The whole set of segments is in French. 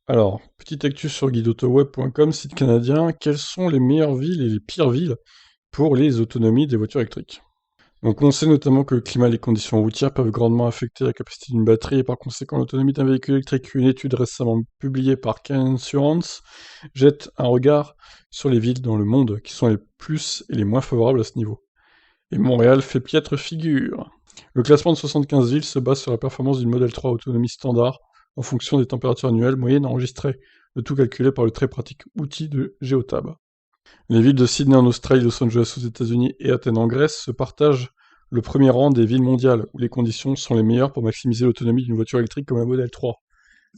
Alors, petite actu sur guideautoweb.com, site canadien. Quelles sont les meilleures villes et les pires villes pour les autonomies des voitures électriques? Donc on sait notamment que le climat et les conditions routières peuvent grandement affecter la capacité d'une batterie et par conséquent l'autonomie d'un véhicule électrique. Une étude récemment publiée par Car Insurance jette un regard sur les villes dans le monde qui sont les plus et les moins favorables à ce niveau. Et Montréal fait piètre figure. Le classement de 75 villes se base sur la performance d'une Model 3 autonomie standard en fonction des températures annuelles moyennes enregistrées, le tout calculé par le très pratique outil de Geotab. Les villes de Sydney en Australie, Los Angeles aux États-Unis et Athènes en Grèce se partagent le premier rang des villes mondiales où les conditions sont les meilleures pour maximiser l'autonomie d'une voiture électrique comme la Model 3,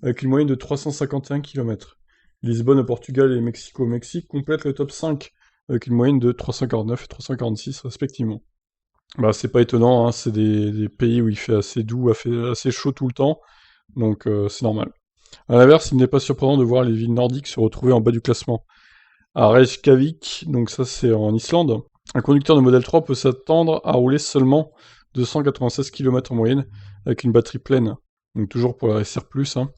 avec une moyenne de 351 km. Lisbonne au Portugal et Mexico au Mexique complètent le top 5 avec une moyenne de 349 et 346 respectivement. Bah, c'est pas étonnant, hein, c'est des pays où il fait assez doux, assez chaud tout le temps, donc c'est normal. A l'inverse, il n'est pas surprenant de voir les villes nordiques se retrouver en bas du classement. À Reykjavik, donc ça c'est en Islande, un conducteur de Model 3 peut s'attendre à rouler seulement 296 km en moyenne avec une batterie pleine, donc toujours pour la SR+. Hein.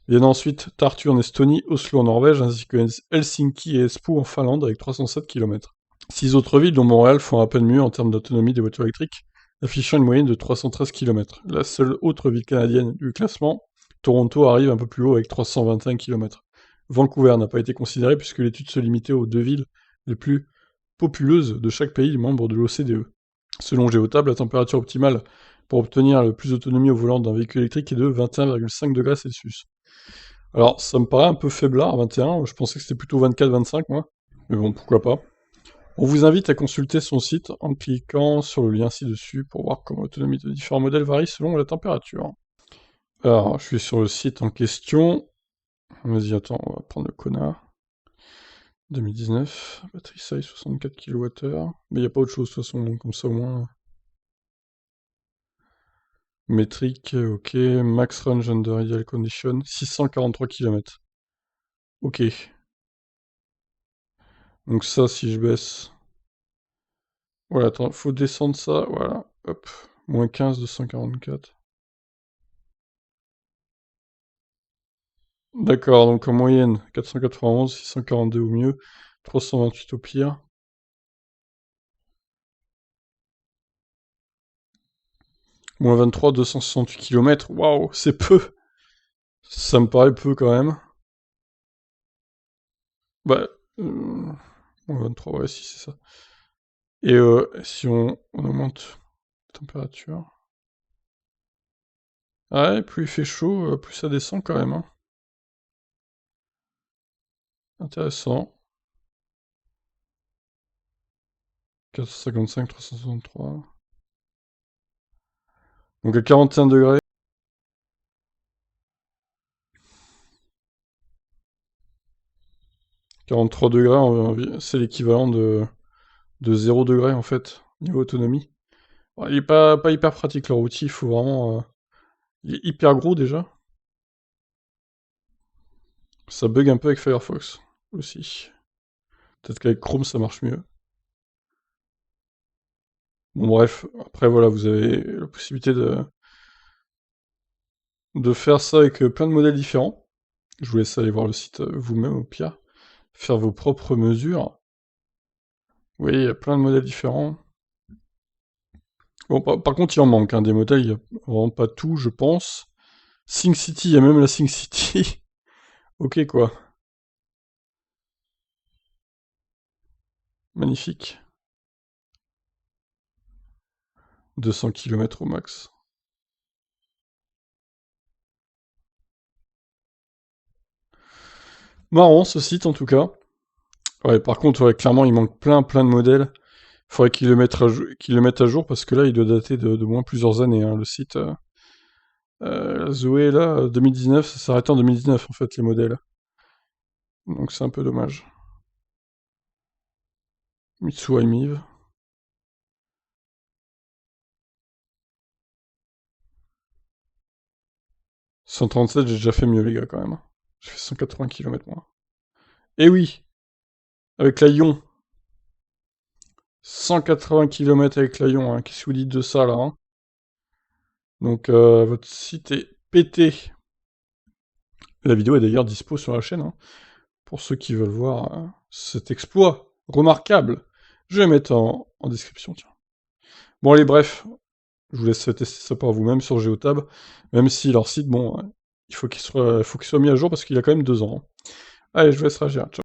Viennent ensuite Tartu en Estonie, Oslo en Norvège, ainsi que Helsinki et Espoo en Finlande avec 307 km. 6 autres villes, dont Montréal, font à peine mieux en termes d'autonomie des voitures électriques, affichant une moyenne de 313 km. La seule autre ville canadienne du classement, Toronto, arrive un peu plus haut avec 321 km. Vancouver n'a pas été considéré puisque l'étude se limitait aux 2 villes les plus populeuses de chaque pays membre de l'OCDE. Selon Geotab, la température optimale pour obtenir le plus d'autonomie au volant d'un véhicule électrique est de 21,5 degrés Celsius. Alors, ça me paraît un peu faiblard, 21, je pensais que c'était plutôt 24-25, moi. Mais bon, pourquoi pas. On vous invite à consulter son site en cliquant sur le lien ci-dessus pour voir comment l'autonomie de différents modèles varie selon la température. Alors, je suis sur le site en question. Vas-y, attends, on va prendre le connard. 2019, batterie size 64 kWh. Mais il n'y a pas autre chose de toute façon, donc comme ça au moins. Métrique, ok. Max range under ideal condition, 643 km. Ok. Donc ça, si je baisse... Voilà, attends, faut descendre ça, voilà. Hop. Moins 15, 244. D'accord, donc en moyenne, 491, 642 au mieux, 328 au pire. Moins 23, 268 km, waouh, c'est peu. Ça me paraît peu quand même. Bah, moins 23, ouais, si c'est ça. Et si on augmente la température... Ah ouais, plus il fait chaud, plus ça descend quand même, hein. Intéressant. 455, 363. Donc à 41 degrés. 43 degrés, c'est l'équivalent de 0 degré en fait, niveau autonomie. Bon, il est pas hyper pratique leur outil, il faut vraiment... il est hyper gros déjà. Ça bug un peu avec Firefox aussi. Peut-être qu'avec Chrome ça marche mieux. Bon bref, après voilà, vous avez la possibilité de faire ça avec plein de modèles différents. Je vous laisse aller voir le site vous-même au pire. Faire vos propres mesures. Vous voyez, il y a plein de modèles différents. Bon, par contre, il en manque, hein, des modèles, il n'y a vraiment pas tout, je pense. SingCity, il y a même la SingCity. Ok, quoi. Magnifique. 200 km au max. Marrant, ce site, en tout cas. Ouais, par contre, ouais, clairement, il manque plein de modèles. Faudrait qu'ils le mettent à jour, parce que là, il doit dater de moins plusieurs années, hein, le site. La Zoé, là, 2019, ça s'arrête en 2019, en fait, les modèles. Donc c'est un peu dommage. Mitsuai Miv. 137, j'ai déjà fait mieux, les gars, quand même. J'ai fait 180 km, moi. Eh oui, avec la Ion. 180 km avec la Ion, hein. Qu'est-ce que vous dites de ça, là, hein? Donc, votre site est pété. La vidéo est d'ailleurs dispo sur la chaîne, hein, pour ceux qui veulent voir cet exploit remarquable. Je vais mettre en description, tiens. Bon allez, bref, je vous laisse tester ça par vous-même sur Geotab, même si leur site, bon, il faut qu'il soit mis à jour parce qu'il y a quand même 2 ans. Allez, je vous laisse réagir, ciao.